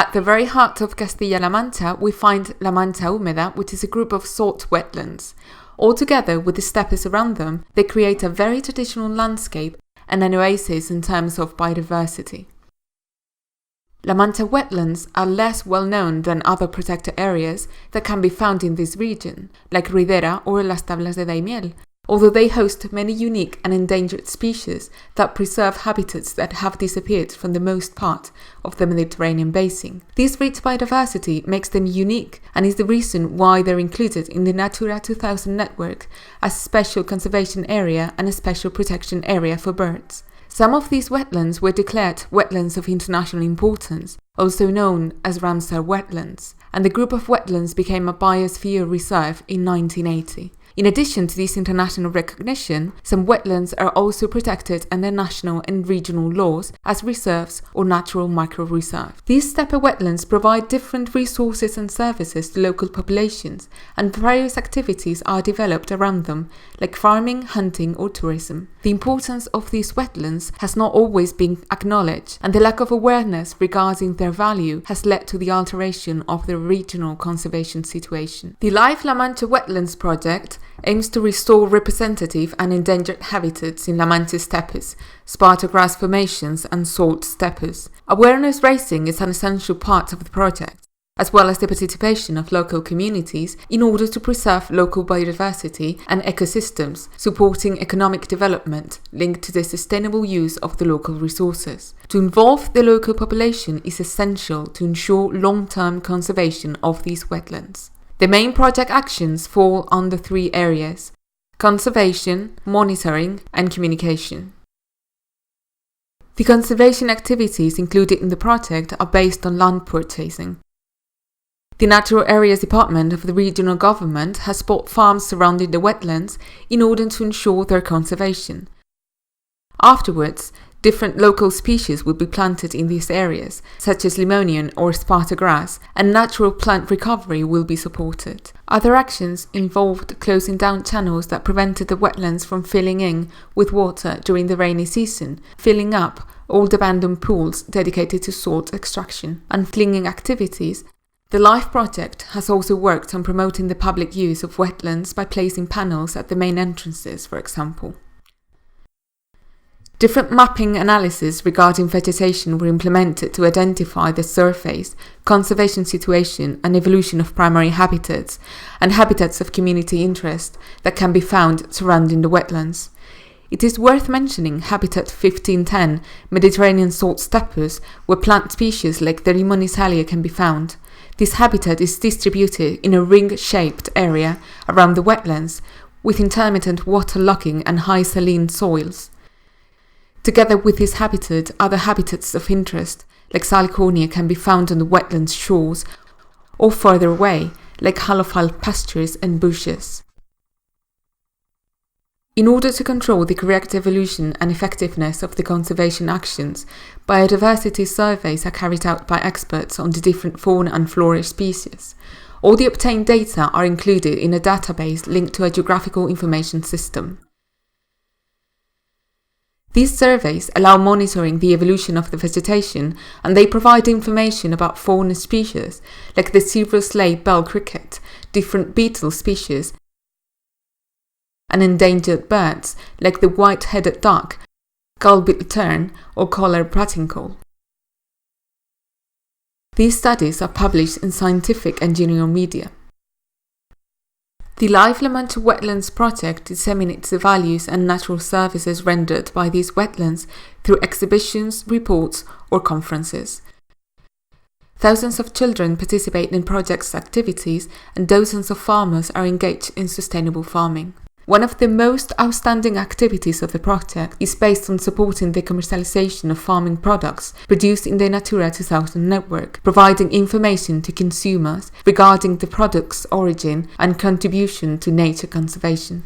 At the very heart of Castilla-La Mancha, we find La Mancha Húmeda, which is a group of salt wetlands. Altogether, with the steppes around them, they create a very traditional landscape and an oasis in terms of biodiversity. La Mancha Wetlands are less well known than other protected areas that can be found in this region, like Ruidera or Las Tablas de Daimiel, although they host many unique and endangered species that preserve habitats that have disappeared from the most part of the Mediterranean basin. This rich biodiversity makes them unique and is the reason why they're included in the Natura 2000 network as a special conservation area and a special protection area for birds. Some of these wetlands were declared wetlands of international importance, also known as Ramsar wetlands, and the group of wetlands became a biosphere reserve in 1980. In addition to this international recognition, some wetlands are also protected under national and regional laws as reserves or natural micro-reserves. These steppe wetlands provide different resources and services to local populations, and various activities are developed around them, like farming, hunting or tourism. The importance of these wetlands has not always been acknowledged, and the lack of awareness regarding their value has led to the alteration of the regional conservation situation. The Live La Mancha Wetlands project aims to restore representative and endangered habitats in La Mancha steppes, sparta grass formations and salt steppes. Awareness raising is an essential part of the project, as well as the participation of local communities in order to preserve local biodiversity and ecosystems, supporting economic development linked to the sustainable use of the local resources. To involve the local population is essential to ensure long-term conservation of these wetlands. The main project actions fall under three areas: conservation, monitoring, and communication. The conservation activities included in the project are based on land purchasing. The Natural Areas Department of the regional government has bought farms surrounding the wetlands in order to ensure their conservation. Afterwards, different local species will be planted in these areas, such as limonium or sparta grass, and natural plant recovery will be supported. Other actions involved closing down channels that prevented the wetlands from filling in with water during the rainy season, filling up old abandoned pools dedicated to salt extraction, and flinging activities. The LIFE project has also worked on promoting the public use of wetlands by placing panels at the main entrances, for example. Different mapping analyses regarding vegetation were implemented to identify the surface, conservation situation and evolution of primary habitats and habitats of community interest that can be found surrounding the wetlands. It is worth mentioning Habitat 1510, Mediterranean salt steppes, where plant species like the Limonisalia can be found. This habitat is distributed in a ring-shaped area around the wetlands, with intermittent water-locking and high saline soils. Together with this habitat, other habitats of interest, like Salicornia, can be found on the wetlands shores, or further away, like halophile pastures and bushes. In order to control the correct evolution and effectiveness of the conservation actions, biodiversity surveys are carried out by experts on the different fauna and flora species. All the obtained data are included in a database linked to a geographical information system. These surveys allow monitoring the evolution of the vegetation, and they provide information about fauna species like the zebra-slate bell cricket, different beetle species, and endangered birds like the white-headed duck, gull-billed tern, or collared pratincoll. These studies are published in scientific and general media. The Live La Mancha Wetlands project disseminates the values and natural services rendered by these wetlands through exhibitions, reports, or conferences. Thousands of children participate in project's activities, and dozens of farmers are engaged in sustainable farming. One of the most outstanding activities of the project is based on supporting the commercialization of farming products produced in the Natura 2000 network, providing information to consumers regarding the product's origin and contribution to nature conservation.